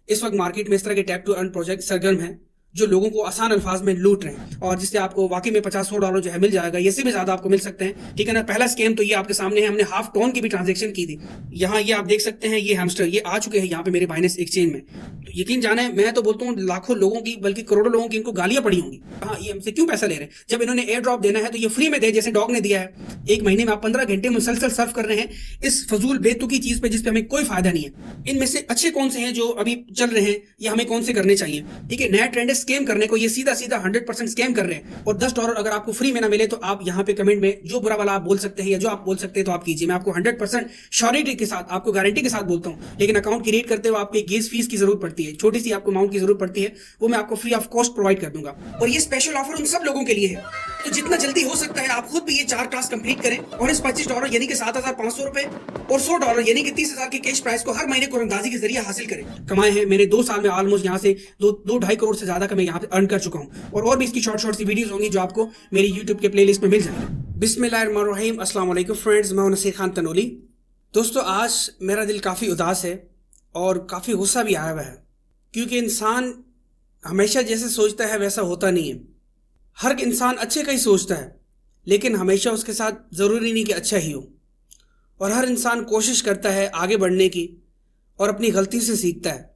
इस वक्त मार्केट में इस तरह के टैप टू अर्न प्रोजेक्ट सरगर्म हैं जो लोगों को आसान अल्फाज में लूट रहे हैं और जिससे आपको वाकई में $50-100 जो है मिल जाएगा, इससे भी ज्यादा आपको मिल सकते हैं। ठीक है ना। पहला स्कैम तो ये आपके सामने है, हमने हाफ टोन की भी ट्रांजेक्शन की थी। यहाँ ये आप देख सकते हैं, ये हैमस्टर ये आ चुके हैं यहाँ पे मेरे बाइनेंस एक्सचेंज में। तो यकीन जाने मैं तो बोलता हूँ लाखों लोगों की बल्कि करोड़ों लोगों की इनको गालियां पड़ी होंगी। हाँ, ये हमसे क्यों पैसा ले रहे हैं? जब इन्होंने एयर ड्रॉप देना है तो ये फ्री में दे, जैसे डॉग ने दिया है। एक महीने में आप 15 घंटे मुसलसल सर्व कर रहे हैं इस फजूल बेतुकी चीज पे जिसपे हमें कोई फायदा नहीं है। इनमें से अच्छे कौन से हैं जो अभी चल रहे हैं या हमें कौन से करने चाहिए? ठीक है, नया ट्रेंड है स्कैम करने को, ये सीधा सीधा 100% स्कैम कर रहे हैं। और $10 अगर आपको फ्री में ना मिले तो आप यहाँ पे कमेंट में जो बुरा वाला आप बोल सकते हैं या जो आप बोल सकते हैं तो आप कीजिए। मैं आपको 100% श्योरिटी के साथ, आपको गारंटी के साथ बोलता हूँ। लेकिन अकाउंट क्रिएट करते हुए आपको एक गेस फीस की जरूरत पड़ती है, छोटी सी आपको अमाउंट की जरूरत पड़ती है, वो मैं आपको फ्री ऑफ कॉस्ट प्रोवाइड कर दूंगा। और ये स्पेशल ऑफर उन सब लोगों के लिए है। तो जितना जल्दी हो सकता है आप खुद भी ये 4 टास्क कंप्लीट करें और इस $25 यानी कि $7,500 और $100 यानी कि 30,000 की कैश प्राइस को हर महीने कुरंदाजी के जरिए हासिल करें। कमाए हैं मैंने 2 साल में ऑलमोस्ट यहाँ से 2-2.5 करोड़ से ज्यादा का मैं यहाँ पे अर्न कर चुका हूँ। और भी इसकी शॉर्ट सी वीडियोस होंगी जो आपको मेरी यूट्यूब के प्लेलिस्ट में मिल जाएंगी। बिस्मिल्लाहिर्रहमानिर्रहीम, अस्सलाम वालेकुम फ्रेंड्स, मैं हूं नसीर खान तनोली। दोस्तों, आज मेरा दिल काफ़ी उदास है और काफ़ी गुस्सा भी आया हुआ है, क्योंकि इंसान हमेशा जैसे सोचता है वैसा होता नहीं है। हर इंसान अच्छे का ही सोचता है, लेकिन हमेशा उसके साथ ज़रूरी नहीं कि अच्छा ही हो। और हर इंसान कोशिश करता है आगे बढ़ने की और अपनी गलती से सीखता है,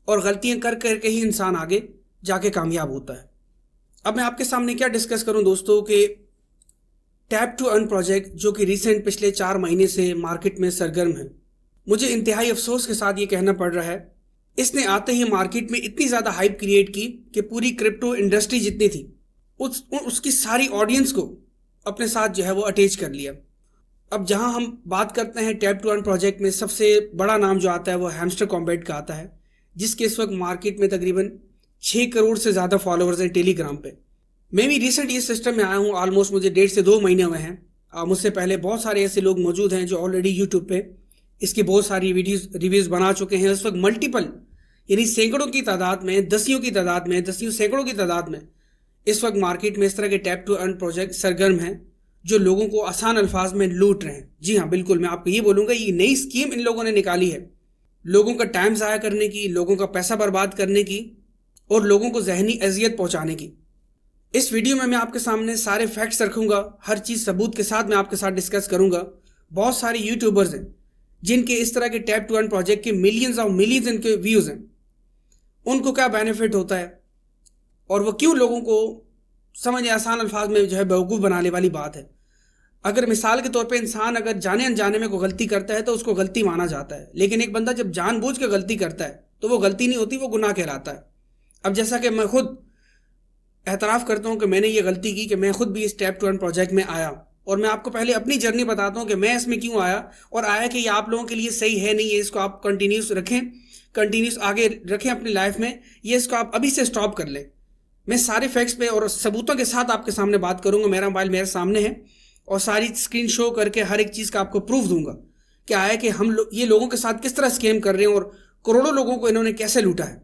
और गलतियां कर करके ही इंसान आगे जाके कामयाब होता है। अब मैं आपके सामने क्या डिस्कस करूं दोस्तों कि टैप टू अर्न प्रोजेक्ट जो कि रिसेंट पिछले 4 महीने से मार्केट में सरगर्म है। मुझे इंतहाई अफसोस के साथ ये कहना पड़ रहा है, इसने आते ही मार्केट में इतनी ज़्यादा हाइप क्रिएट की कि पूरी क्रिप्टो इंडस्ट्री जितनी थी उसकी सारी ऑडियंस को अपने साथ जो है वो अटैच कर लिया। अब जहां हम बात करते हैं टैप टू अर्न प्रोजेक्ट में, सबसे बड़ा नाम जो आता है वो हैमस्टर कॉम्बैट का आता है, जिसके इस वक्त मार्केट में तकरीबन 6 करोड़ से ज़्यादा फॉलोअर्स हैं टेलीग्राम पे। मैं भी रिसेंट इस सिस्टम में आया हूँ, ऑलमोस्ट मुझे 1.5 से 2 महीने हुए हैं। मुझसे पहले बहुत सारे ऐसे लोग मौजूद हैं जो ऑलरेडी यूट्यूब पे इसकी बहुत सारी रिव्यूज़ बना चुके हैं। इस वक्त मल्टीपल यानी सैकड़ों की तादाद में, दसियों की तादाद में, सैकड़ों की तादाद में इस वक्त मार्केट में इस तरह के टैप टू अर्न प्रोजेक्ट सरगर्म हैं जो लोगों को आसान अल्फाज में लूट रहे हैं। जी हाँ, बिल्कुल, मैं आपको ये बोलूँगा, ये नई स्कीम इन लोगों ने निकाली है लोगों का टाइम ज़ाया करने की, लोगों का पैसा बर्बाद करने की और लोगों को जहनी अजियत पहुँचाने की। इस वीडियो में मैं आपके सामने सारे फैक्ट्स रखूँगा, हर चीज़ सबूत के साथ मैं आपके साथ डिस्कस करूँगा। बहुत सारे यूट्यूबर्स हैं जिनके इस तरह के टैप टू अर्न प्रोजेक्ट के मिलियंस ऑफ मिलियंस इनके व्यूज़ हैं, उनको क्या बेनिफिट होता है और वो क्यों लोगों को समझ आसान अल्फाज में जो है बेवकूफ़ बनाने वाली बात है। अगर मिसाल के तौर पे इंसान अगर जाने अनजाने में कोई गलती करता है तो उसको गलती माना जाता है, लेकिन एक बंदा जब जानबूझ के गलती करता है तो वो गलती नहीं होती, वो गुनाह कहलाता है। अब जैसा कि मैं खुद एतराफ़ करता हूँ कि मैंने ये गलती की कि मैं खुद भी इस टैप टू अर्न प्रोजेक्ट में आया, और मैं आपको पहले अपनी जर्नी बताता हूँ कि मैं इसमें क्यों आया और आया कि ये आप लोगों के लिए सही है नहीं है। इसको आप कंटिन्यूस आगे रखें अपनी लाइफ में, ये इसको आप अभी से स्टॉप कर लें। मैं सारे फैक्ट्स पे और सबूतों के साथ आपके सामने बात करूंगा। मेरा मोबाइल मेरे सामने है और सारी स्क्रीन शो करके हर एक चीज़ का आपको प्रूफ दूंगा कि आया कि ये लोगों के साथ किस तरह स्कैम कर रहे हैं और करोड़ों लोगों को इन्होंने कैसे लूटा है।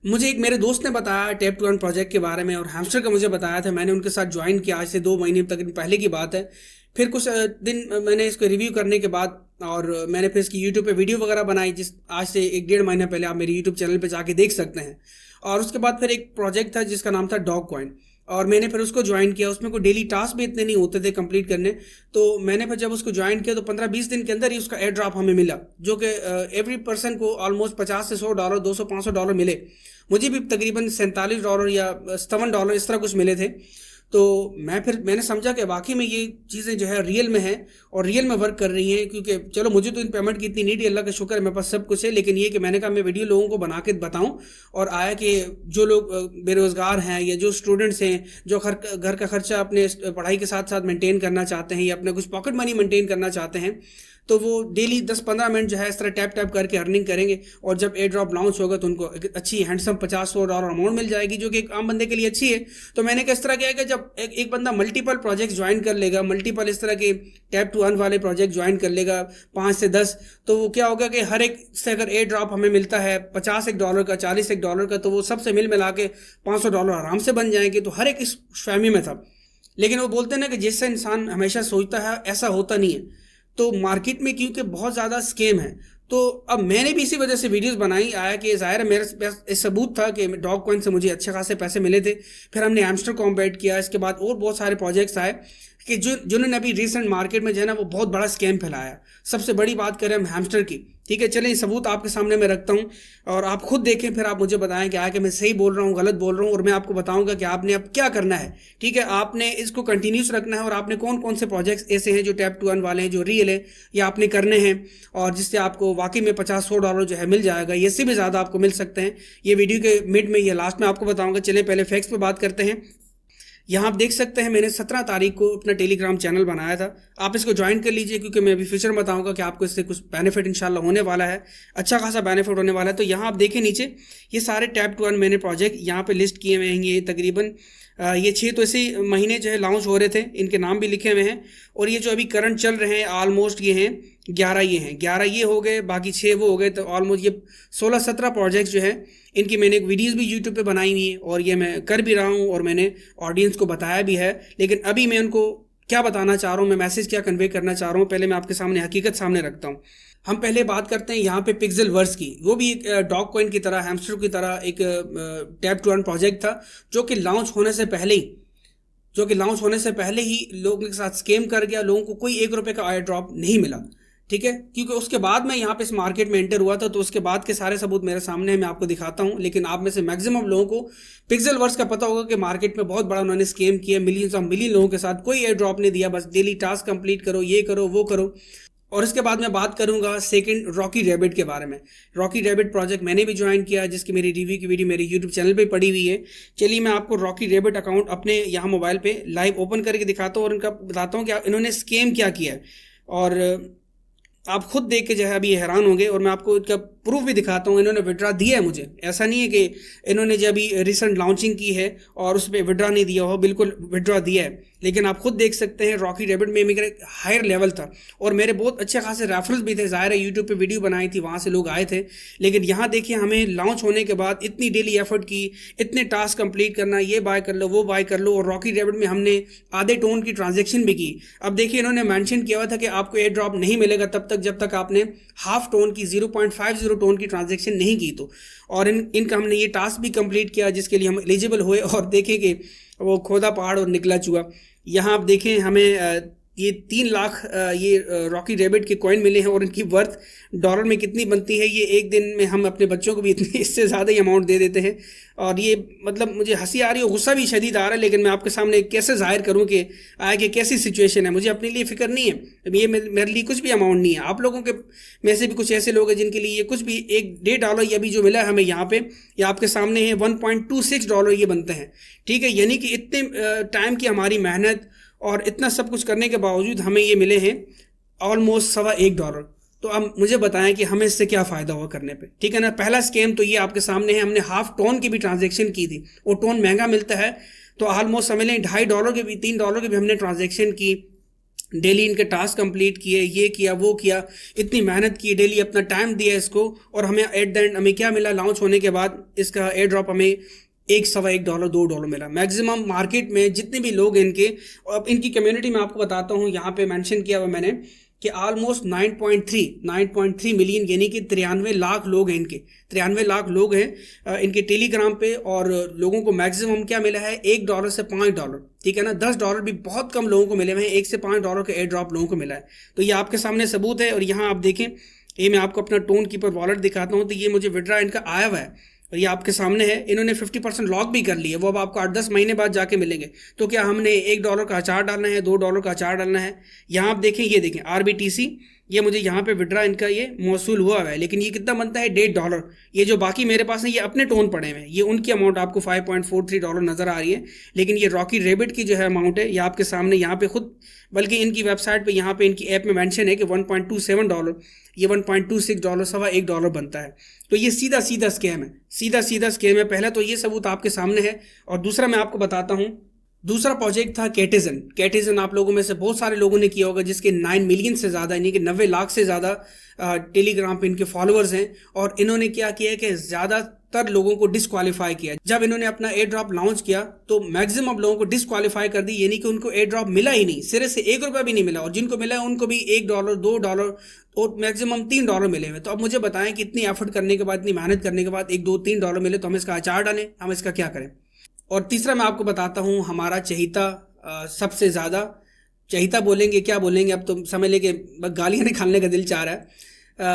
मुझे एक मेरे दोस्त ने बताया टैप टू अर्न प्रोजेक्ट के बारे में और हैमस्टर का मुझे बताया था। मैंने उनके साथ ज्वाइन किया, आज से 2 महीने तक पहले की बात है। फिर कुछ दिन मैंने इसको रिव्यू करने के बाद और मैंने फिर इसकी यूट्यूब पे वीडियो वगैरह बनाई, जिस आज से 1-1.5 महीना पहले आप मेरे यूट्यूब चैनल पे जाके देख सकते हैं। और उसके बाद फिर एक प्रोजेक्ट था जिसका नाम था डॉग कॉइन, और मैंने फिर उसको ज्वाइन किया। उसमें कोई डेली टास्क भी इतने नहीं होते थे कंप्लीट करने, तो मैंने फिर जब उसको ज्वाइन किया तो 15-20 दिन के अंदर ही उसका एयर ड्रॉप हमें मिला, जो कि एवरी पर्सन को ऑलमोस्ट $50 से $100, $200-500 मिले। मुझे भी तकरीबन $47 या $57 इस तरह कुछ मिले थे। तो मैंने समझा कि वाकई में ये चीज़ें जो है रियल में हैं और रियल में वर्क कर रही हैं, क्योंकि चलो मुझे तो इन पेमेंट की इतनी नीड है, अल्लाह का शुक्र है मेरे पास सब कुछ है। लेकिन ये कि मैंने कहा मैं वीडियो लोगों को बना के बताऊं, और आया कि जो लोग बेरोज़गार हैं या जो स्टूडेंट्स हैं जो घर का खर्चा अपने पढ़ाई के साथ साथ मेंटेन करना चाहते हैं या अपने कुछ पॉकेट मनी मेंटेन करना चाहते हैं, तो वो डेली 10-15 मिनट जो है इस तरह टैप करके अर्निंग करेंगे, और जब एयर ड्रॉप लॉन्च होगा तो उनको एक अच्छी हैंडसम $50-100 अमाउंट मिल जाएगी, जो कि एक आम बंदे के लिए अच्छी है। तो मैंने किस तरह किया कि जब एक बंदा मल्टीपल प्रोजेक्ट ज्वाइन कर लेगा, मल्टीपल इस तरह के टैप टू अर्न वाले प्रोजेक्ट ज्वाइन कर लेगा 5 से 10, तो वो क्या होगा कि हर एक से अगर एयर ड्रॉप हमें मिलता है $50 का, $40 का, तो वो सबसे मिल मिला के $500 आराम से बन जाएंगे। तो हर एक इस फहमी में था। लेकिन वो बोलते हैं ना कि जैसा इंसान हमेशा सोचता है ऐसा होता नहीं है। तो मार्केट में क्योंकि बहुत ज़्यादा स्कैम है, तो अब मैंने भी इसी वजह से वीडियोस बनाई आया कि ज़ाहिर है मेरे पास एक सबूत था कि डॉग कॉइन से मुझे अच्छे खासे पैसे मिले थे। फिर हमने हैमस्टर कॉम्बैट किया, इसके बाद और बहुत सारे प्रोजेक्ट्स आए कि जिन्होंने अभी रिसेंट मार्केट में जो है ना वो बहुत बड़ा स्कैम फैलाया। सबसे बड़ी बात करें हम हैमस्टर की, ठीक है, चलें सबूत आपके सामने मैं रखता हूँ और आप खुद देखें, फिर आप मुझे बताएं कि आके मैं सही बोल रहा हूँ गलत बोल रहा हूँ, और मैं आपको बताऊंगा कि आपने अब क्या करना है। ठीक है, आपने इसको कंटिन्यूस रखना है और आपने कौन कौन से प्रोजेक्ट्स ऐसे हैं जो टैप टू अर्न वाले हैं, जो रियल है, ये आपने करने हैं और जिससे आपको वाकई में $50-100 जो है मिल जाएगा, ये इससे भी ज़्यादा आपको मिल सकते हैं। ये वीडियो के मिड में, ये लास्ट में आपको बताऊंगा। चले पहले फैक्ट्स पे बात करते हैं। यहाँ आप देख सकते हैं मैंने 17 तारीख को अपना टेलीग्राम चैनल बनाया था, आप इसको ज्वाइन कर लीजिए क्योंकि मैं अभी फ्यूचर में बताऊंगा कि आपको इससे कुछ बेनिफिट इंशाल्लाह होने वाला है, अच्छा खासा बेनिफिट होने वाला है। तो यहाँ आप देखें नीचे ये सारे टैप टू अर्न मैंने प्रोजेक्ट यहाँ पे लिस्ट किए हुए हैं। ये तकरीबन ये 6 तो इसी महीने जो है लॉन्च हो रहे थे, इनके नाम भी लिखे हुए हैं। और ये जो अभी करंट चल रहे हैं ऑलमोस्ट ये हैं 11, ये हैं 11 ये हो गए, बाकी 6 वो हो गए, तो ऑलमोस्ट ये 16-17 प्रोजेक्ट्स जो है इनकी मैंने एक वीडियोस भी यूट्यूब पे बनाई हुई है और ये मैं कर भी रहा हूँ और मैंने ऑडियंस को बताया भी है। लेकिन अभी मैं उनको क्या बताना चाह रहा हूँ, मैं मैसेज क्या कन्वे करना चाह रहा हूँ, पहले मैं आपके सामने हकीकत सामने रखता हूँ। हम पहले बात करते हैं यहाँ पे पिक्सल वर्स की। वो भी एक डॉग कॉइन की तरह, हैमस्टर की तरह एक टैप टू अर्न प्रोजेक्ट था जो कि लॉन्च होने से पहले ही लोगों के साथ स्कैम कर गया। लोगों को कोई ₹1 का एयर ड्रॉप नहीं मिला, ठीक है, क्योंकि उसके बाद मैं यहाँ पे इस मार्केट में एंटर हुआ था, तो उसके बाद के सारे सबूत मेरे सामने है, मैं आपको दिखाता हूँ। लेकिन आप में से मैक्सिमम लोगों को पिक्सल वर्स का पता होगा कि मार्केट में बहुत बड़ा उन्होंने स्कैम किया, मिलियंस ऑफ मिलियन लोगों के साथ, कोई एयर ड्रॉप नहीं दिया, बस डेली टास्क कंप्लीट करो, ये करो वो करो। और इसके बाद मैं बात करूंगा सेकंड रॉकी रैबिट के बारे में। रॉकी रैबिट प्रोजेक्ट मैंने भी ज्वाइन किया, जिसकी मेरी रिव्यू की वीडियो मेरे यूट्यूब चैनल पे पड़ी हुई है। चलिए मैं आपको रॉकी रैबिट अकाउंट अपने यहाँ मोबाइल पे लाइव ओपन करके दिखाता हूँ और इनका बताता हूँ कि इन्होंने स्कैम क्या किया है। और आप खुद देख के जो है अभी हैरान होंगे और मैं आपको इसका प्रूफ भी दिखाता हूँ। इन्होंने विड्रा दिया है मुझे, ऐसा नहीं है कि इन्होंने जो अभी रिसेंट लॉन्चिंग की है और उस पर विड्रा नहीं दिया हो, बिल्कुल विड्रा दिया है। लेकिन आप खुद देख सकते हैं रॉकी रैबिट में मेरा एक हायर लेवल था और मेरे बहुत अच्छे खासे रेफरल्स भी थे। ज़ाहिर है यूट्यूब पे वीडियो बनाई थी, वहाँ से लोग आए थे। लेकिन यहाँ देखिए हमें लॉन्च होने के बाद इतनी डेली एफर्ट की, इतने टास्क कंप्लीट करना, ये बाय कर लो वो बाय कर लो, और रॉकी रैबिट में हमने आधे टोन की ट्रांजेक्शन भी की। अब देखिए इन्होंने मैंशन किया हुआ था कि आपको एयर ड्रॉप नहीं मिलेगा तब तक जब तक आपने हाफ टोन की 0.50 टोन की ट्रांजेक्शन नहीं की। तो और इनका हमने ये टास्क भी कंप्लीट किया जिसके लिए हम एलिजिबल हुए। और देखें कि वो खोदा पहाड़ और निकला चूहा। यहाँ आप देखें हमें ये 3 लाख ये रॉकी रैबिट के कॉइन मिले हैं और इनकी वर्थ डॉलर में कितनी बनती है, ये एक दिन में हम अपने बच्चों को भी इतनी इससे ज़्यादा ही अमाउंट दे देते हैं। और ये मतलब मुझे हंसी आ रही है, गुस्सा भी शदीद आ रहा है, लेकिन मैं आपके सामने कैसे जाहिर करूं कि आगे कैसी सिचुएशन है। मुझे अपने लिए फ़िक्र नहीं है, ये मेरे लिए कुछ भी अमाउंट नहीं है। आप लोगों के में से भी कुछ ऐसे लोग हैं जिनके लिए ये कुछ भी $1 या भी जो मिला है हमें यहाँ पे, या आपके सामने है $1.26 ये बनते हैं, ठीक है। यानी कि इतने टाइम की हमारी मेहनत और इतना सब कुछ करने के बावजूद हमें ये मिले हैं ऑलमोस्ट $1.25। तो अब मुझे बताएं कि हमें इससे क्या फ़ायदा हुआ करने पे, ठीक है ना। पहला स्कैम तो ये आपके सामने है, हमने हाफ टोन की भी ट्रांजैक्शन की थी, वो टोन महंगा मिलता है, तो ऑलमोस्ट समझ लें $2.5 के भी $3 के भी हमने ट्रांजैक्शन की, डेली इनके टास्क कंप्लीट किए, ये किया वो किया, इतनी मेहनत की, डेली अपना टाइम दिया इसको, और हमें एट द एंड हमें क्या मिला, लॉन्च होने के बाद इसका एयर ड्रॉप हमें $1.25 $2 मिला। मैक्सिमम मार्केट में जितने भी लोग इनके, अब इनकी कम्युनिटी में आपको बताता हूँ, यहाँ पे मेंशन किया हुआ मैंने कि ऑलमोस्ट 9.3 मिलियन यानी कि 93 लाख लोग हैं इनके, 93 लाख लोग हैं इनके टेलीग्राम पे। और लोगों को मैक्सिमम क्या मिला है, $1 से $5, ठीक है ना। $10 भी बहुत कम लोगों को मिले हुए हैं, $1 से $5 का एयर ड्रॉप लोगों को मिला है। तो ये आपके सामने सबूत है। और यहाँ आप देखें, ये मैं आपको अपना टोन कीपर वॉलेट दिखाता हूँ, तो ये मुझे विड्रा इनका आया हुआ है और ये आपके सामने है। इन्होंने 50% लॉक भी कर लिया, वो अब आपको 8-10 महीने बाद जाके मिलेंगे। तो क्या हमने $1 का अचार डालना है, $2 का अचार डालना है। यहाँ आप देखें, ये देखें RBTC, ये मुझे यहाँ पे विड्रा इनका ये मौसूल हुआ है, लेकिन ये कितना बनता है, $1.5। ये जो बाकी मेरे पास है ये अपने टोन पड़े हुए हैं, ये उनकी अमाउंट आपको $5.43 नज़र आ रही है। लेकिन ये रॉकी रैबिट की जो है अमाउंट है, ये आपके सामने यहाँ पे खुद, बल्कि इनकी वेबसाइट पे, यहाँ पे इनकी ऐप में मेंशन है कि $1.27, ये $1.26 $1.25 बनता है। तो ये सीधा सीधा स्कैम है, सीधा स्कैम है। पहला तो ये सबूत आपके सामने है। और दूसरा मैं आपको बताता हूँ, दूसरा प्रोजेक्ट था कैटिजन। आप लोगों में से बहुत सारे लोगों ने किया होगा, जिसके 9 मिलियन से ज़्यादा यानी कि 90 लाख से ज़्यादा टेलीग्राम पे इनके फॉलोअर्स हैं। और इन्होंने क्या किया है कि ज़्यादा 70 लोगों को डिस्क्वालीफाई किया। जब इन्होंने अपना एयर ड्रॉप लॉन्च किया तो मैक्सिमम लोगों को डिस्क्वालीफाई कर दी, यानी कि उनको एयर ड्रॉप मिला ही नहीं, सिरे से ₹1 भी नहीं मिला, और जिनको मिला उनको भी $1, $2 और मैक्सिमम $3 मिले हुए। तो अब मुझे बताएं कि इतनी एफर्ट करने के बाद, इतनी मेहनत करने के बाद $1, $2, $3 मिले तो हम इसका अचार डालें, हम इसका क्या करें। और तीसरा मैं आपको बताता हूँ हमारा चहीता, सबसे ज़्यादा चहीता बोलेंगे क्या बोलेंगे, अब तो समझ लें कि गालियाँ निकालने का दिल चाह रहा है।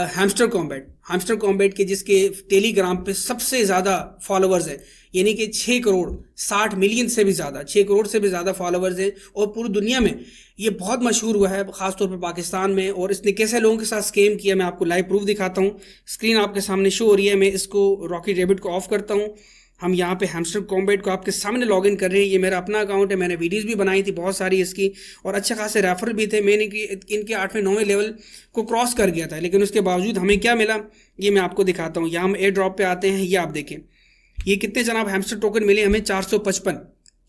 हैमस्टर कॉम्बैट के जिसके टेलीग्राम पे सबसे ज़्यादा फॉलोअर्स है, यानी कि 6 करोड़ 60 मिलियन से भी ज़्यादा, 6 करोड़ से भी ज़्यादा फॉलोअर्स हैं, और पूरी दुनिया में ये बहुत मशहूर हुआ है, ख़ासतौर पर पाकिस्तान में। और इसने कैसे लोगों के साथ स्कैम किया मैं आपको लाइव प्रूफ दिखाता हूँ। स्क्रीन आपके सामने शो हो रही है, मैं इसको रॉकी रैबिट को ऑफ करता हूँ। हम यहाँ पे हैमस्टर कॉम्बैट को आपके सामने लॉगिन कर रहे हैं। ये मेरा अपना अकाउंट है, मैंने वीडियोस भी बनाई थी बहुत सारी इसकी, और अच्छे खासे रेफरल भी थे। मैंने इनके 8वें 9वें लेवल को क्रॉस कर गया था, लेकिन उसके बावजूद हमें क्या मिला ये मैं आपको दिखाता हूँ। यहाँ हम एयर ड्रॉप पे आते हैं, ये आप देखें ये कितने जनाब हैमस्टर टोकन मिले हमें,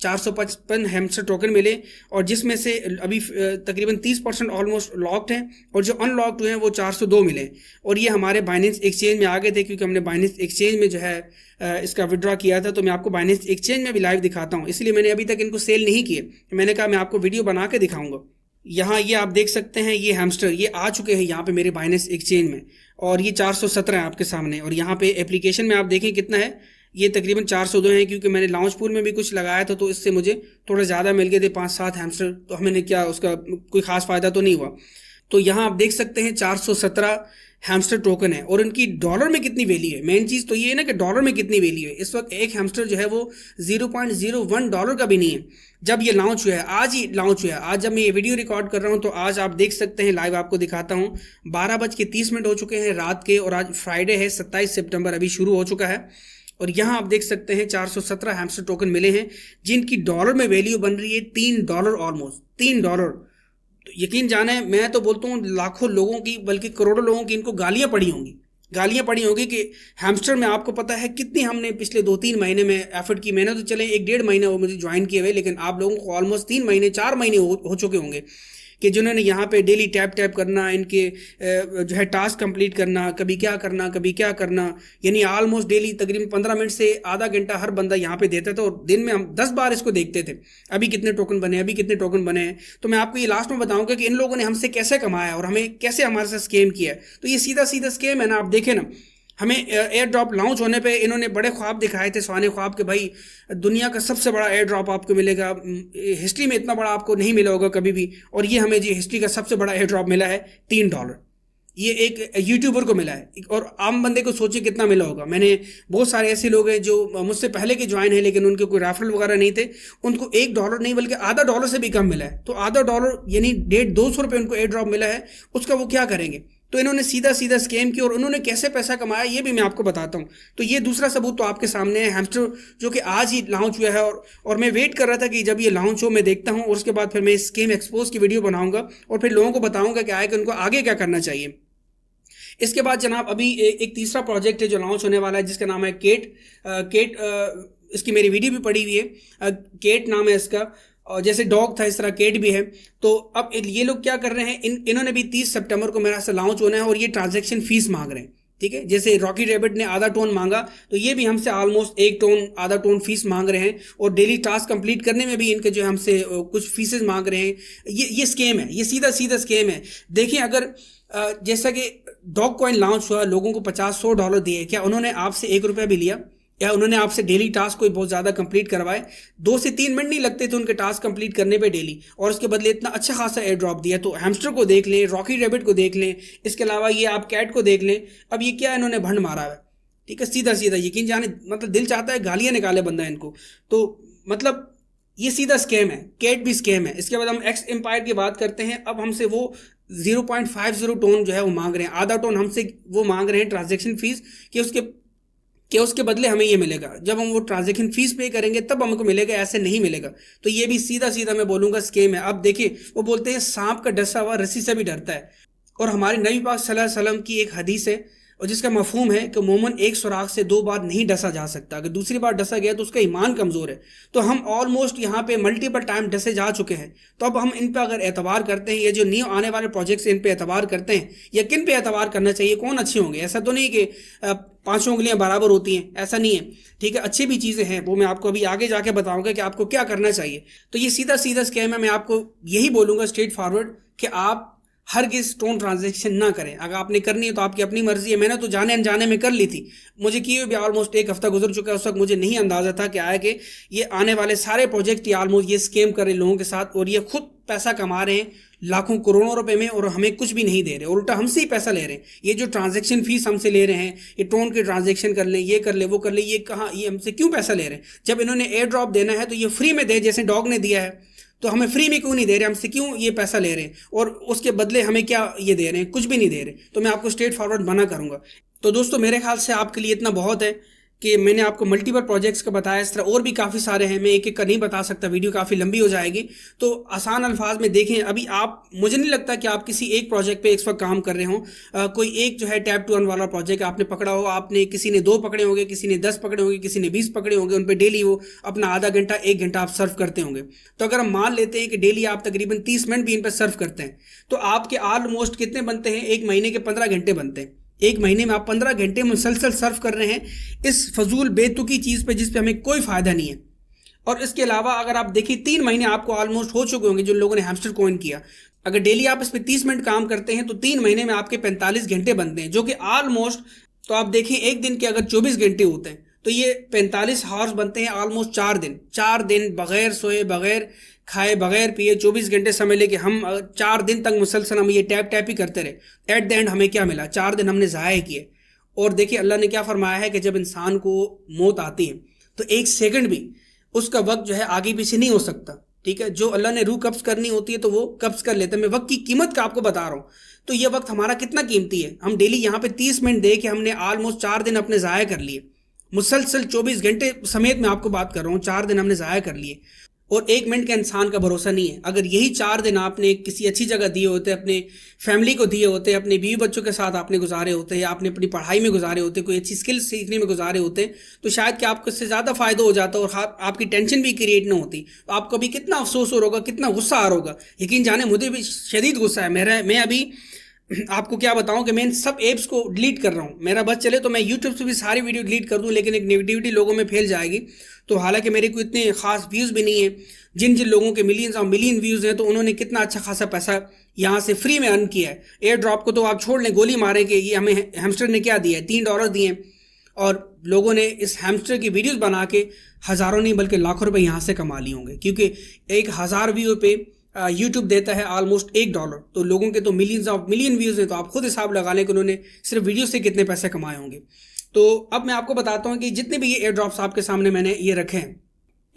455 हैमस्टर टोकन मिले, और जिसमें से अभी तकरीबन 30% ऑलमोस्ट लॉक्ड हैं, और जो अनलॉक्ड हुए हैं वो 402 मिले। और ये हमारे बाइनेंस एक्सचेंज में आ गए थे, क्योंकि हमने बाइनेंस एक्सचेंज में जो है इसका विड्रॉ किया था। तो मैं आपको बाइनेंस एक्सचेंज में भी लाइव दिखाता हूँ, इसलिए मैंने अभी तक इनको सेल नहीं किए। मैंने कहा मैं आपको वीडियो बना के दिखाऊंगा। यहाँ ये आप देख सकते हैं, ये हैमस्टर ये आ चुके हैं यहाँ पे मेरे बाइनेंस एक्सचेंज में, और ये 417 है आपके सामने। और यहाँ पे एप्लीकेशन में आप देखें कितना है, ये तकरीबन 402 हैं, क्योंकि मैंने लॉन्च पूल में भी कुछ लगाया था, तो इससे मुझे थोड़ा ज़्यादा मिल गए थे, 5-7 हैमस्टर। तो हमें क्या उसका कोई ख़ास फ़ायदा तो नहीं हुआ। तो यहाँ आप देख सकते हैं 417 हैमस्टर टोकन है, और इनकी डॉलर में कितनी वैल्यू है। मेन चीज़ तो ये है ना कि डॉलर में कितनी वैल्यू है। इस वक्त एक हैमस्टर जो है वो $0.01 का भी नहीं है। जब ये लॉन्च हुआ है, आज ही लॉन्च हुआ है, आज जब मैं ये वीडियो रिकॉर्ड कर रहा हूँ, तो आज आप देख सकते हैं लाइव आपको दिखाता हूँ 12:30 हो चुके हैं रात के, और आज फ्राइडे है 27 सितंबर, अभी शुरू हो चुका है। और यहाँ आप देख सकते हैं 417 हैमस्टर टोकन मिले हैं, जिनकी डॉलर में वैल्यू बन रही है $3, ऑलमोस्ट $3। तो यकीन जाने, मैं तो बोलता हूँ लाखों लोगों की, बल्कि करोड़ों लोगों की इनको गालियाँ पड़ी होंगी कि हैमस्टर में आपको पता है कितनी हमने पिछले 2-3 महीने में एफर्ट की। मैंने तो चले 1-1.5 महीना वो मुझे ज्वाइन किए हुए, लेकिन आप लोगों को ऑलमोस्ट 3 महीने 4 महीने हो चुके होंगे कि जिन्होंने यहाँ पे डेली टैप करना, इनके जो है टास्क कंप्लीट करना, कभी क्या करना, यानी ऑलमोस्ट डेली तकरीबन 15 मिनट से आधा घंटा हर बंदा यहाँ पे देता था, और दिन में हम 10 बार इसको देखते थे, अभी कितने टोकन बने हैं। तो मैं आपको ये लास्ट में बताऊंगा कि इन लोगों ने हमसे कैसे कमाया और हमें कैसे हमारे साथ स्कैम किया। तो ये सीधा स्कैम है ना। आप देखें ना, हमें एयर ड्रॉप लॉन्च होने पे इन्होंने बड़े ख्वाब दिखाए थे, सुहाने ख्वाब के भाई दुनिया का सबसे बड़ा एयर ड्रॉप आपको मिलेगा, हिस्ट्री में इतना बड़ा आपको नहीं मिला होगा कभी भी। और ये हमें जी हिस्ट्री का सबसे बड़ा एयर ड्रॉप मिला है $3। ये एक यूट्यूबर को मिला है, और आम बंदे को सोचिए कितना मिला होगा। मैंने बहुत सारे ऐसे लोग हैं जो मुझसे पहले के ज्वाइन है, लेकिन उनके कोई रेफरल वगैरह नहीं थे, उनको $1 नहीं बल्कि आधा डॉलर से भी कम मिला है। तो आधा डॉलर यानी 150-200 रुपये उनको एयर ड्रॉप मिला है, उसका वो क्या करेंगे। तो इन्होंने सीधा स्कैम किया, और उन्होंने कैसे पैसा कमाया ये भी मैं आपको बताता हूँ। तो ये दूसरा सबूत तो आपके सामने है, हैमस्टर जो कि आज ही लॉन्च हुआ है, और मैं वेट कर रहा था कि जब ये लॉन्च हो मैं देखता हूँ, और उसके बाद फिर मैं स्कैम एक्सपोज की वीडियो बनाऊंगा, और फिर लोगों को बताऊंगा कि आगे उनको आगे क्या करना चाहिए। इसके बाद जनाब अभी एक तीसरा प्रोजेक्ट है जो लॉन्च होने वाला है, जिसका नाम है केट। इसकी मेरी वीडियो भी पड़ी हुई है, केट नाम है इसका, और जैसे डॉग था इस तरह केट भी है। तो अब ये लोग क्या कर रहे हैं, इन्होंने भी 30 सितंबर को मेरा से लॉन्च होना है, और ये ट्रांजैक्शन फीस मांग रहे हैं। ठीक है, जैसे रॉकी रैबिट ने आधा टोन मांगा, तो ये भी हमसे ऑलमोस्ट 1 टोन आधा टोन फीस मांग रहे हैं, और डेली टास्क कंप्लीट करने में भी इनके जो हमसे कुछ फीसेज मांग रहे हैं। ये स्कैम है, ये सीधा स्कैम है। देखिए, अगर जैसा कि डॉग कॉइन लॉन्च हुआ, लोगों को $50-100 दिए, क्या उन्होंने आपसे $1 भी लिया, या उन्होंने आपसे डेली टास्क कोई बहुत ज़्यादा कंप्लीट करवाए? 2 से 3 मिनट नहीं लगते थे उनके टास्क कंप्लीट करने पे डेली, और उसके बदले इतना अच्छा खासा एयर ड्रॉप दिया। तो हैमस्टर को देख लें, रॉकी रैबिट को देख लें, इसके अलावा ये आप कैट को देख लें। अब ये क्या इन्होंने भंड मारा है, ठीक है, सीधा यकीन जाने, मतलब दिल चाहता है गालियाँ निकाले बंदा इनको। तो मतलब ये सीधा स्कैम है, कैट भी स्कैम है। इसके बाद हम एक्स एम्पायर की बात करते हैं। अब हमसे वो 0.50 टोन जो है वो मांग रहे हैं, आधा टोन हमसे वो मांग रहे हैं ट्रांजेक्शन फीस, कि उसके बदले हमें ये मिलेगा। जब हम वो ट्रांजैक्शन फीस पे करेंगे तब हमको मिलेगा, ऐसे नहीं मिलेगा। तो ये भी सीधा मैं बोलूँगा स्कैम है। अब देखिए, वो बोलते हैं सांप का डसा हुआ रस्सी से भी डरता है, और हमारे नबी पाक सल्लल्लाहु अलैहि वसल्लम की एक हदीस है, और जिसका मफहूम है कि मोमन एक सुराख से 2 बार नहीं डसा जा सकता, अगर दूसरी बार डसा गया तो उसका ईमान कमज़ोर है। तो हम ऑलमोस्ट यहाँ पे मल्टीपल टाइम डसे जा चुके हैं, तो अब हम इन पर अगर एतबार करते हैं, ये जो न्यू आने वाले प्रोजेक्ट्स इन पे एतबार करते हैं, या किन पे एतबार करना चाहिए, कौन अच्छे होंगे। ऐसा तो नहीं कि पांचों उंगलियां बराबर होती हैं, ऐसा नहीं है, ठीक है। अच्छी भी चीज़ें हैं, वो मैं आपको अभी आगे जाके बताऊंगा कि आपको क्या करना चाहिए। तो ये सीधा सीधा स्कैम है, मैं आपको यही बोलूँगा स्ट्रेट फॉरवर्ड कि आप हरगिज़ टोन ट्रांजैक्शन ना करें। अगर आपने करनी है तो आपकी अपनी मर्जी है, मैंने तो जाने अनजाने में कर ली थी, मुझे किए भी ऑलमोस्ट 1 हफ्ता गुजर चुका है। उस वक्त मुझे नहीं अंदाज़ा था कि आया कि ये आने वाले सारे प्रोजेक्ट ये ऑलमोस्ट ये स्कैम कर रहे लोगों के साथ, और ये खुद पैसा कमा रहे हैं लाखों करोड़ों रुपए में, और हमें कुछ भी नहीं दे रहे, उल्टा हमसे ही पैसा ले रहे हैं। ये जो ट्रांजैक्शन फीस हमसे ले रहे हैं, ये टोन के ट्रांजैक्शन कर लें, ये कर ले, वो कर ले, ये कहाँ, ये हमसे क्यों पैसा ले रहे हैं? जब इन्होंने एयर ड्रॉप देना है तो ये फ्री में दे, जैसे डॉग ने दिया है, तो हमें फ्री में क्यों नहीं दे रहे, हमसे क्यों ये पैसा ले रहे हैं, और उसके बदले हमें क्या ये दे रहे हैं? कुछ भी नहीं दे रहे। तो मैं आपको स्ट्रेट फॉरवर्ड मना करूंगा। तो दोस्तों मेरे ख्याल से आपके लिए इतना बहुत है कि मैंने आपको मल्टीपल प्रोजेक्ट्स का बताया। इस तरह और भी काफ़ी सारे हैं, मैं एक एक का नहीं बता सकता, वीडियो काफ़ी लंबी हो जाएगी। तो आसान अल्फाज में देखें, अभी आप, मुझे नहीं लगता कि आप किसी एक प्रोजेक्ट पे इस वक्त काम कर रहे हो। कोई एक जो है टैप टू अर्न वाला प्रोजेक्ट आपने पकड़ा हो, आपने किसी ने 2 पकड़े होंगे, किसी ने 10 पकड़े होंगे, किसी ने 20 पकड़े होंगे, उन पर डेली वो अपना आधा घंटा 1 घंटा आप सर्व करते होंगे। तो अगर हम मान लेते हैं कि डेली आप तकरीबन 30 मिनट भी इन पर सर्व करते हैं, तो आपके ऑलमोस्ट कितने बनते हैं? 1 महीने के 15 घंटे बनते हैं। 1 महीने में आप 15 घंटे मुसलसल सर्व कर रहे हैं इस फजूल बेतुकी चीज़ पे, जिस पे हमें कोई फ़ायदा नहीं है। और इसके अलावा अगर आप देखिए 3 महीने आपको ऑलमोस्ट हो चुके होंगे जिन लोगों ने हैमस्टर कॉइन किया। अगर डेली आप इस पर 30 मिनट काम करते हैं तो 3 महीने में आपके 45 घंटे बनते हैं, जो कि ऑलमोस्ट, तो आप देखिए एक दिन के अगर 24 घंटे होते हैं तो ये 45 हावर्स बनते हैं ऑलमोस्ट 4 दिन बगैर सोए, बगैर खाए, बगैर पिए, 24 घंटे समय लेके हम 4 दिन तक मुसलसल हम ये टैप टैप ही करते रहे। एट द एंड हमें क्या मिला? 4 दिन हमने ज़ाया किए। और देखिए अल्लाह ने क्या फरमाया है कि जब इंसान को मौत आती है तो 1 सेकंड भी उसका वक्त जो है आगे पीछे नहीं हो सकता, ठीक है। जो अल्लाह ने रूह कब्ज़ करनी होती है तो वो कब्ज़ कर लेता है। मैं वक्त की कीमत का आपको बता रहा हूँ। तो ये वक्त हमारा कितना कीमती है। हम डेली यहाँ पे 30 मिनट दे के हमने ऑलमोस्ट 4 दिन अपने ज़ाया कर लिए, मुसलसल 24 घंटे समेत मैं आपको बात कर रहा हूँ, 4 दिन हमने ज़ाया कर लिए। और 1 मिनट का इंसान का भरोसा नहीं है। अगर यही 4 दिन आपने किसी अच्छी जगह दिए होते, अपने फैमिली को दिए होते, अपने बीवी बच्चों के साथ आपने गुजारे होते, या आपने अपनी पढ़ाई में गुजारे होते, कोई अच्छी स्किल सीखने में गुजारे होते, तो शायद कि आपको इससे ज़्यादा फ़ायदा हो जाता और आपकी टेंशन भी क्रिएट ना होती। तो आपको अभी कितना अफसोस हो रहा होगा, कितना गुस्सा आ रहा होगा। यकीन जाने मुझे भी शदीद गुस्सा है। मैं अभी आपको क्या बताऊं कि मैं इन सब ऐप्स को डिलीट कर रहा हूं। मेरा बस चले तो मैं यूट्यूब से भी सारी वीडियो डिलीट कर दूं, लेकिन एक नेगेटिविटी लोगों में फैल जाएगी। तो हालांकि मेरे को इतने खास व्यूज़ भी नहीं है। जिन जिन लोगों के मिलियंस और मिलियन व्यूज़ हैं तो उन्होंने कितना अच्छा खासा पैसा यहाँ से फ्री में अर्न किया है। एयर ड्रॉप को तो आप छोड़ लें, गोली मारें कि ये हमें हैमस्टर ने क्या दिया है, $3 दिए, और लोगों ने इस हैमस्टर की वीडियोज़ बना के हज़ारों नहीं बल्कि लाखों रुपए यहाँ से कमा लिए होंगे, क्योंकि 1000 व्यू पे यूट्यूब देता है ऑलमोस्ट $1। तो लोगों के तो मिलियंस ऑफ मिलियन व्यूज़ हैं, तो आप खुद हिसाब लगा लें कि उन्होंने सिर्फ वीडियो से कितने पैसे कमाए होंगे। तो अब मैं आपको बताता हूँ कि जितने भी ये एयर ड्रॉप्स आपके सामने मैंने ये रखे हैं,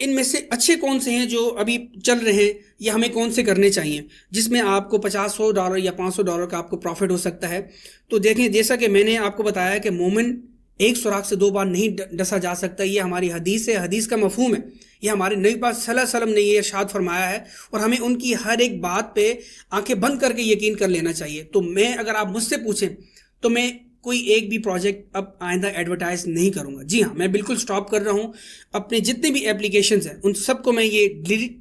इनमें से अच्छे कौन से हैं जो अभी चल रहे हैं, या हमें कौन से करने चाहिए जिसमें आपको $50-100 या $500 का आपको प्रॉफिट हो सकता है। तो देखें, जैसा कि मैंने आपको बताया कि मोमिन एक सुराख से 2 बार नहीं डसा जा सकता, ये हमारी हदीस है, हदीस का मफहूम है। ये हमारे नबी पाक सल्लल्लाहु अलैहि वसल्लम ने ये इरशाद फरमाया है, और हमें उनकी हर एक बात पे आंखें बंद करके यकीन कर लेना चाहिए। तो मैं, अगर आप मुझसे पूछें तो मैं कोई एक भी प्रोजेक्ट अब आइंदा एडवर्टाइज नहीं करूंगा। जी हाँ, मैं बिल्कुल स्टॉप कर रहा हूँ। अपने जितने भी एप्लीकेशंस हैं उन सबको मैं ये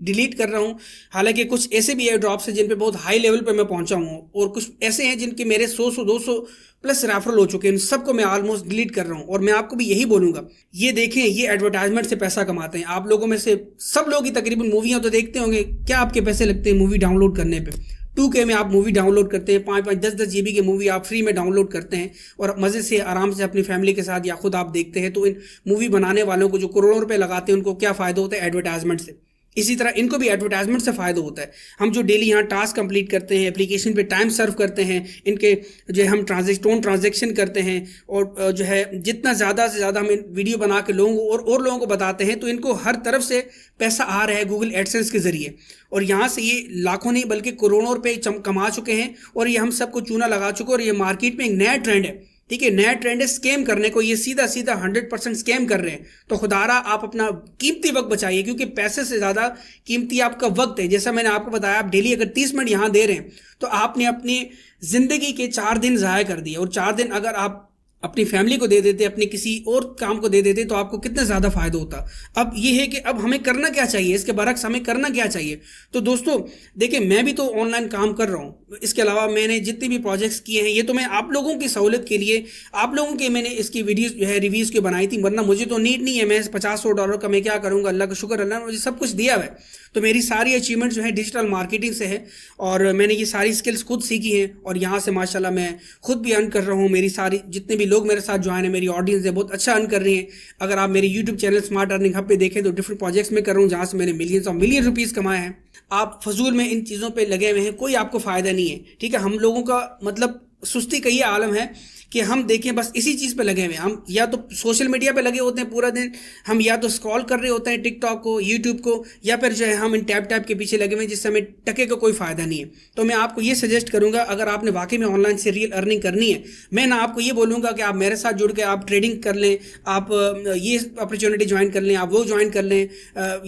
डिलीट कर रहा हूँ। हालांकि कुछ ऐसे भी एयर ड्रॉप्स हैं जिन पे बहुत हाई लेवल पे मैं पहुँचा हूँ, और कुछ ऐसे हैं जिनके मेरे 100-200 प्लस रेफरल हो चुके हैं। इन सबको मैं ऑलमोस्ट डिलीट कर रहा हूँ। और मैं आपको भी यही बोलूँगा, ये देखें, ये एडवर्टाइजमेंट से पैसा कमाते हैं। आप लोगों में से सब लोग ही तकरीबन मूवियाँ तो देखते होंगे। क्या आपके पैसे लगते हैं मूवी डाउनलोड करने पे? 2K में आप मूवी डाउनलोड करते हैं, 5-5, 10-10 GB की मूवी आप फ्री में डाउनलोड करते हैं, और मज़े से आराम से अपनी फैमिली के साथ या खुद आप देखते हैं। तो इन मूवी बनाने वालों को जो करोड़ों रुपए लगाते हैं, उनको क्या फ़ायदा होता है? एडवर्टाइजमेंट से। इसी तरह इनको भी एडवर्टाइजमेंट से फ़ायदा होता है। हम जो डेली यहाँ टास्क कंप्लीट करते हैं, एप्लीकेशन पे टाइम सर्व करते हैं, इनके जो है हम टोन ट्रांजैक्शन करते हैं, और जो है जितना ज़्यादा से ज़्यादा हम वीडियो बना के लोगों को और लोगों को बताते हैं, तो इनको हर तरफ से पैसा आ रहा है गूगल एडसेंस के ज़रिए। और यहाँ से ये लाखों नहीं बल्कि करोड़ों रुपये कमा चुके हैं, और ये हम सबको चूना लगा चुके हैं। और ये मार्केट में एक नया ट्रेंड है, ठीक है, नया ट्रेंड है स्कैम करने को। ये सीधा 100% स्कैम कर रहे हैं। तो खुदारा आप अपना कीमती वक्त बचाइए, क्योंकि पैसे से ज़्यादा कीमती आपका वक्त है। जैसा मैंने आपको बताया, आप डेली अगर 30 मिनट यहाँ दे रहे हैं तो आपने अपनी ज़िंदगी के 4 दिन ज़ाया कर दिए। और 4 दिन अगर आप अपनी फैमिली को दे देते, अपने किसी और काम को दे देते, तो आपको कितना ज़्यादा फायदा होता। अब ये है कि अब हमें करना क्या चाहिए, इसके बरक्स हमें करना क्या चाहिए। तो दोस्तों देखिए, मैं भी तो ऑनलाइन काम कर रहा हूँ, इसके अलावा मैंने जितने भी प्रोजेक्ट्स किए हैं ये तो मैं आप लोगों की सहूलियत के लिए, आप लोगों के मैंने इसकी वीडियोस जो है रिव्यूज़ की बनाई थी, वरना मुझे तो नीड नहीं है। मैं $50-100 का मैं क्या करूँगा, अल्लाह का शुक्र, अल्लाह ने मुझे सब कुछ दिया हुआ है। तो मेरी सारी अचीवमेंट जो है डिजिटल मार्केटिंग से है और मैंने ये सारी स्किल्स खुद सीखी हैं और यहाँ से माशाल्लाह मैं खुद भी अर्न कर रहा हूँ। मेरी सारी जितने भी लोग मेरे साथ ज्वाइन है, मेरी ऑडियंस है, बहुत अच्छा अर्न कर रही है। अगर आप मेरे YouTube channel smart earning hub पे देखें तो डिफरेंट प्रोजेक्ट्स में कर रहा हूँ जहाँ से मैंने मिलियंस और मिलियन रुपीज़ कमाए हैं। आप फजूल में इन चीज़ों पे लगे हुए हैं, कोई आपको फ़ायदा नहीं है। ठीक है, हम लोगों का मतलब सुस्ती का ये आलम है कि हम देखें बस इसी चीज़ पे लगे हुए हैं। हम या तो सोशल मीडिया पे लगे होते हैं पूरा दिन, हम या तो स्क्रॉल कर रहे होते हैं टिकटॉक को, यूट्यूब को, या फिर जो है हम इन टैब के पीछे लगे हुए हैं जिससे हमें टके का कोई फ़ायदा नहीं है। तो मैं आपको ये सजेस्ट करूंगा, अगर आपने वाकई में ऑनलाइन से रियल अर्निंग करनी है, मैं ना आपको ये बोलूँगा कि आप मेरे साथ जुड़ के आप ट्रेडिंग कर लें, आप ये अपॉर्चुनिटी ज्वाइन कर लें, आप वो ज्वाइन कर लें,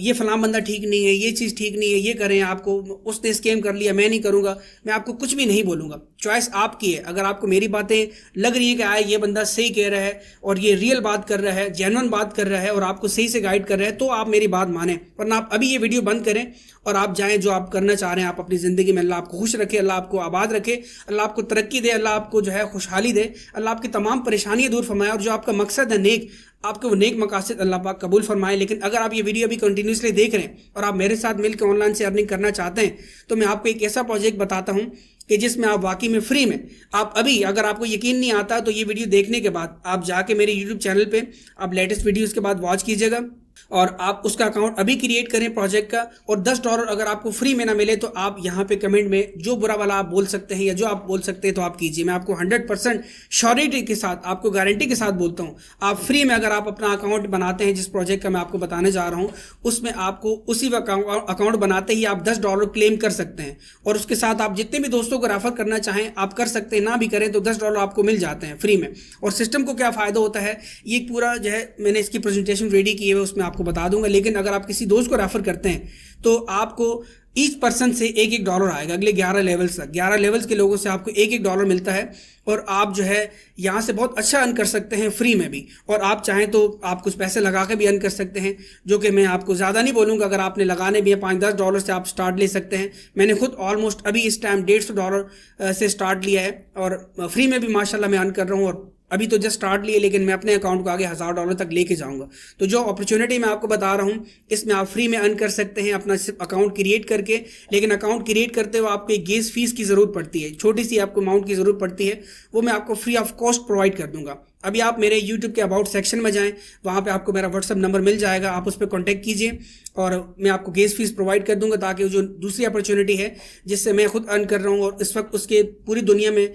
ये फलां बंदा ठीक नहीं है, ये चीज़ ठीक नहीं है, ये करें, आपको उसने स्कैम कर लिया, मैं नहीं करूँगा। मैं आपको कुछ भी नहीं बोलूँगा, चॉइस आपकी है। अगर आपको मेरी बातें लग रही है कि आए ये बंदा सही कह रहा है और ये रियल बात कर रहा है, जेन्युइन बात कर रहा है और आपको सही से गाइड कर रहा है, तो आप मेरी बात मानें, वरना आप अभी ये वीडियो बंद करें और आप जाएं जो आप करना चाह रहे हैं। आप अपनी ज़िंदगी में, अल्लाह आपको खुश रखे, अल्लाह आपको आबाद रखे, अल्लाह आपको तरक्की दे, अल्लाह आपको जो है खुशहाली दे, अल्लाह आपकी तमाम परेशानियां दूर फरमाए और जो आपका मकसद है नेक, आपके वो नेक मकासद अल्लाह पाक कबूल फरमाए। लेकिन अगर आप ये वीडियो अभी कंटिन्यूसली देख रहे हैं और आप मेरे साथ मिलकर ऑनलाइन से अर्निंग करना चाहते हैं, तो मैं आपको एक ऐसा प्रोजेक्ट बताता हूँ कि जिसमें आप वाकई में फ्री में, आप अभी अगर आपको यकीन नहीं आता तो ये वीडियो देखने के बाद आप जाके मेरे यूट्यूब चैनल पे आप लेटेस्ट वीडियोस के बाद वॉच कीजिएगा और आप उसका अकाउंट अभी क्रिएट करें प्रोजेक्ट का। और $10 अगर आपको फ्री में ना मिले तो आप यहाँ पे कमेंट में जो बुरा वाला आप बोल सकते हैं या जो आप बोल सकते हैं तो आप कीजिए। मैं आपको 100% श्योरिटी के साथ, आपको गारंटी के साथ बोलता हूँ, आप फ्री में अगर आप अपना अकाउंट बनाते हैं, जिस प्रोजेक्ट का मैं आपको बताने जा रहा हूँ उसमें आपको उसी अकाउंट बनाते ही आप $10 क्लेम कर सकते हैं और उसके साथ आप जितने भी दोस्तों को रेफर करना चाहें आप कर सकते हैं, ना भी करें तो $10 आपको मिल जाते हैं फ्री में। और सिस्टम को क्या फ़ायदा होता है, ये पूरा जो है मैंने इसकी प्रेजेंटेशन रेडी की है, उसमें आपको बता दूंगा। लेकिन अगर आप किसी दोस्त को रेफर करते हैं तो आपको ईच पर्सन से $1 आएगा अगले 11 लेवल्स तक। 11 लेवल्स के लोगों से आपको $1 मिलता है और आप जो है यहाँ से बहुत अच्छा अर्न कर सकते हैं फ्री में भी। और आप चाहें तो आप कुछ पैसे लगा के भी अर्न कर सकते हैं, जो कि मैं आपको ज़्यादा नहीं बोलूँगा। अगर आपने लगाने भी है $5-10 से आप स्टार्ट ले सकते हैं। मैंने खुद ऑलमोस्ट अभी इस टाइम $150 से स्टार्ट लिया है और फ्री में भी माशाल्लाह मैं अर्न कर रहा हूँ। और अभी तो जस्ट स्टार्ट लिए, लेकिन मैं अपने अकाउंट को आगे $1000 तक लेके जाऊंगा। तो जो अपॉर्चुनिटी मैं आपको बता रहा हूँ इसमें आप फ्री में अर्न कर सकते हैं अपना सिर्फ अकाउंट क्रिएट करके। लेकिन अकाउंट क्रिएट करते हुए आपको एक गेस फीस की ज़रूरत पड़ती है, छोटी सी आपको अमाउंट की ज़रूरत पड़ती है, वो मैं आपको फ्री ऑफ कॉस्ट प्रोवाइड कर दूंगा। अभी आप मेरे यूट्यूब के अबाउट सेक्शन में जाएं, वहाँ पे आपको मेरा व्हाट्सअप नंबर मिल जाएगा, आप उस पर कॉन्टैक्ट कीजिए और मैं आपको गेस फीस प्रोवाइड कर दूंगा, ताकि जो दूसरी अपॉर्चुनिटी है जिससे मैं खुद अर्न कर रहा हूँ और इस वक्त उसके पूरी दुनिया में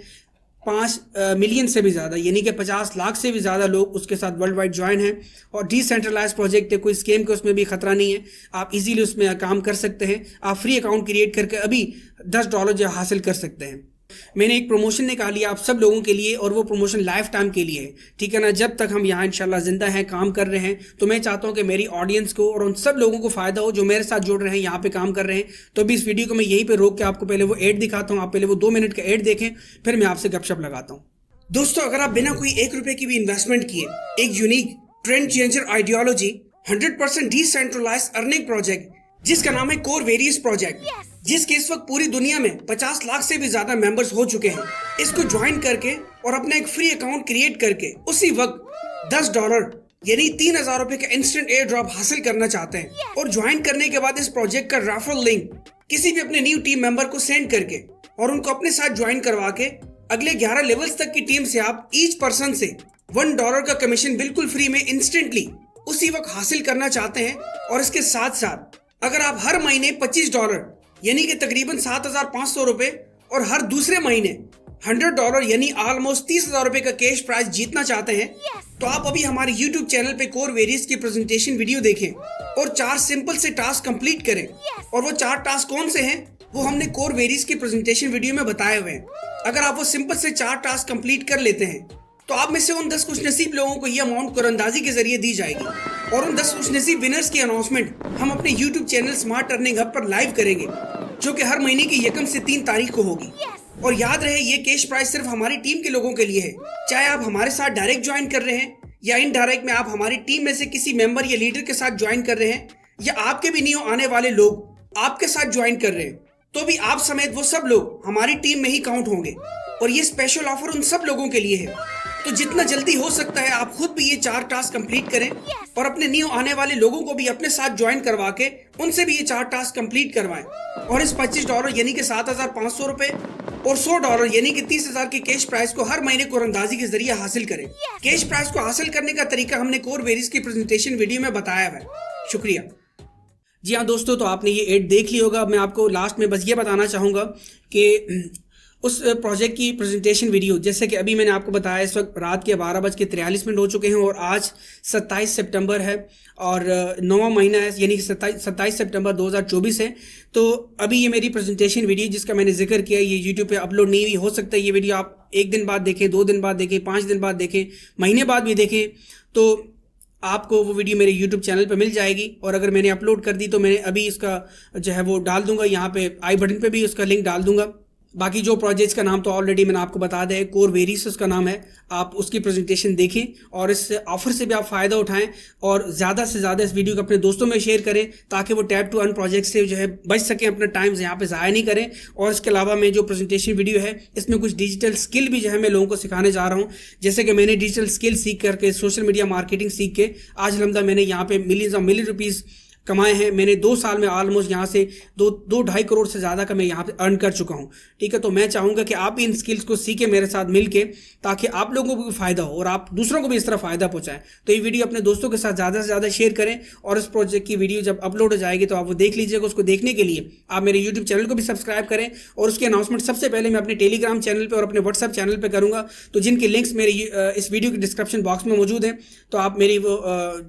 5 मिलियन से भी ज़्यादा यानी कि 50 लाख से भी ज़्यादा लोग उसके साथ वर्ल्ड वाइड ज्वाइन हैं। और डिसेंट्रलाइज प्रोजेक्ट है, कोई स्कैम का उसमें भी खतरा नहीं है, आप इजीली उसमें काम कर सकते हैं। आप फ्री अकाउंट क्रिएट करके अभी $10 जो हासिल कर सकते हैं। मैंने एक प्रमोशन निकाली आप सब लोगों के लिए और वो प्रमोशन लाइफ टाइम के लिए है, ठीक है ना। जब तक हम यहाँ इंशाल्लाह जिंदा हैं, काम कर रहे हैं, तो मैं चाहता हूँ कि मेरी ऑडियंस को और उन सब लोगों को फ़ायदा हो जो मेरे साथ जुड़ रहे हैं, यहाँ पे काम कर रहे हैं। तो अभी इस वीडियो को मैं यहीं पे रोक के आपको पहले वो एड दिखाता हूँ, आप पहले वो 2 मिनट का एड देखें, फिर मैं आपसे गपशप लगाता हूँ। दोस्तों, अगर आप बिना कोई ₹1 की भी इन्वेस्टमेंट किए एक unique trend changer ideology 100% decentralise earning project जिसका नाम है कोर वेरियस प्रोजेक्ट, जिसके इस वक्त पूरी दुनिया में 50 लाख से भी ज्यादा मेंबर्स हो चुके हैं, इसको ज्वाइन करके और अपना एक फ्री अकाउंट क्रिएट करके उसी वक्त $10 यानी ₹3000 का इंस्टेंट एयर ड्रॉप हासिल करना चाहते हैं। और ज्वाइन करने के बाद इस प्रोजेक्ट का रेफरल लिंक किसी भी अपने न्यू टीम मेंबर को सेंड करके और उनको अपने साथ ज्वाइन करवा के अगले 11 लेवल्स तक की टीम से आप ईच पर्सन से $1 का कमीशन बिल्कुल फ्री में इंस्टेंटली उसी वक्त हासिल करना चाहते हैं। और इसके साथ साथ अगर आप हर महीने $25 यानी कि तकरीबन ₹7500 और हर दूसरे महीने $100 यानी ऑलमोस्ट ₹30,000 का कैश प्राइज जीतना चाहते हैं, तो आप अभी हमारे YouTube चैनल पे कोर वेरियस की प्रेजेंटेशन वीडियो देखें और 4 सिंपल से टास्क कंप्लीट करें। और वो 4 टास्क कौन से हैं वो हमने कोर वेरियस की प्रेजेंटेशन वीडियो में बताए हुए हैं। अगर आप वो सिंपल से 4 टास्क कंप्लीट कर लेते हैं तो आप में से उन 10 खुशनसीब लोगों को ये अमाउंट कुरंदाजी के जरिए दी जाएगी। और उन 10 खुशनसीब विनर्स की अनाउंसमेंट हम अपने YouTube channel smart earning hub पर लाइव करेंगे, जो कि हर महीने की 1 से 3 तारीख को होगी। और याद रहे ये कैश प्राइज सिर्फ हमारी टीम के लोगों के लिए है। चाहे आप हमारे साथ डायरेक्ट ज्वाइन कर रहे हैं या इनडायरेक्ट में आप हमारी टीम में से किसी मेंबर या लीडर के साथ ज्वाइन कर रहे हैं, या आपके भी न्यू आने वाले लोग आपके साथ ज्वाइन कर रहे हैं, तो भी आप समेत वो सब लोग हमारी टीम में ही काउंट होंगे। और ये स्पेशल ऑफर उन सब लोगों के लिए है। तो जितना जल्दी हो सकता है आप खुद भी ये 4 टास्क कंप्लीट करें और अपने न्यू आने वाले लोगों को भी अपने साथ ज्वाइन करवा के उनसे भी ये 4 टास्क कंप्लीट करवाएं। और इस $25 यानी कि 7,500 रुपए और $100 यानी कि 30,000 के कैश प्राइस को हर महीने कुरंदाजी के जरिए हासिल करें। कैश प्राइस को हासिल करने का तरीका हमने कोर वेरीज की प्रेजेंटेशन वीडियो में बताया है। शुक्रिया। जी हाँ दोस्तों, तो आपने ये एड देख लिया होगा। मैं आपको लास्ट में बस ये बताना चाहूँगा कि उस प्रोजेक्ट की प्रेजेंटेशन वीडियो, जैसे कि अभी मैंने आपको बताया, इस वक्त रात के 12:43 हो चुके हैं और आज 27 सितंबर है और 9वां महीना है, यानी कि 27 सितंबर 2024 है। तो अभी ये मेरी प्रेजेंटेशन वीडियो जिसका मैंने जिक्र किया, ये यूट्यूब पे अपलोड नहीं हुई। हो सकता है ये वीडियो आप 1 दिन बाद देखें, 2 दिन बाद देखें, 5 दिन बाद देखें, महीने बाद भी देखें, तो आपको वो वीडियो मेरे YouTube चैनल पे मिल जाएगी। और अगर मैंने अपलोड कर दी तो मैंने अभी इसका जो है वो डाल दूंगा, यहाँ पे आई बटन पे भी उसका लिंक डाल दूंगा। बाकी जो प्रोजेक्ट्स का नाम तो ऑलरेडी मैंने आपको बता दिया है, कोर वेरीज उसका नाम है। आप उसकी प्रेजेंटेशन देखें और इस ऑफर से भी आप फ़ायदा उठाएं और ज़्यादा से ज़्यादा इस वीडियो को अपने दोस्तों में शेयर करें ताकि वो टैप टू अर्न प्रोजेक्ट से जो है बच सकें, अपना टाइम यहाँ पे ज़ाया नहीं करें। और इसके अलावा मैं जो प्रेजेंटेशन वीडियो है इसमें कुछ डिजिटल स्किल भी जो है मैं लोगों को सिखाने जा रहा हूँ। जैसे कि मैंने डिजिटल स्किल सीख करके, सोशल मीडिया मार्केटिंग सीख के आज अलहमदा मैंने यहाँ पे मिलियन रुपीज़ कमाए हैं। मैंने 2 साल में ऑलमोस्ट यहाँ से 2-2.5 करोड़ से ज़्यादा का मैं यहाँ पे अर्न कर चुका हूँ। ठीक है, तो मैं चाहूँगा कि आप इन स्किल्स को सीखें मेरे साथ मिलके, ताकि आप लोगों को भी फ़ायदा हो और आप दूसरों को भी इस तरह फ़ायदा पहुँचाएं। तो ये वीडियो अपने दोस्तों के साथ ज़्यादा से ज़्यादा शेयर करें और इस प्रोजेक्ट की वीडियो जब अपलोड हो जाएगी तो आप वो देख लीजिएगा। उसको देखने के लिए आप मेरे यूट्यूब चैनल को भी सब्सक्राइब करें और उसकी अनाउंसमेंट सबसे पहले मैं अपने टेलीग्राम चैनल पर और अपने व्हाट्सएप चैनल पर करूँगा। तो जिनके लिंक्स मेरे इस वीडियो के डिस्क्रिप्शन बॉक्स में मौजूद हैं, तो आप मेरी वो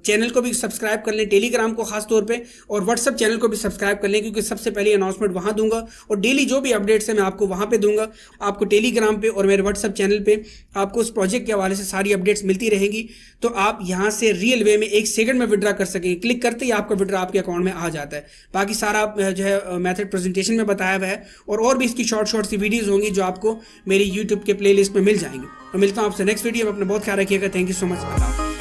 चैनल को भी सब्सक्राइब कर लें, टेलीग्राम को खास तौर पर, और व्हाट्सएप चैनल को भी सब्सक्राइब कर लें, क्योंकि सबसे पहले अनाउंसमेंट वहां दूंगा और डेली जो भी अपडेट्स है मैं आपको वहां पे दूंगा। आपको टेलीग्राम पे और मेरे व्हाट्सएप चैनल पे आपको उस प्रोजेक्ट के हवाले से सारी अपडेट्स मिलती रहेंगी। तो आप यहां से रियल वे में 1 सेकंड में विड्रा कर सकेंगे। क्लिक करते ही आपका विड्रा आपके अकाउंट में आ जाता है। बाकी सारा जो है मेथड प्रेजेंटेशन में बताया हुआ है और भी इसकी शॉर्ट सी वीडियोज होंगी जो आपको मेरी यूट्यूब के प्ले लिस्ट में मिल जाएंगी। तो मिलता हूँ आपसे नेक्स्ट वीडियो में। अपना बहुत ख्याल रखिएगा। Thank you so much.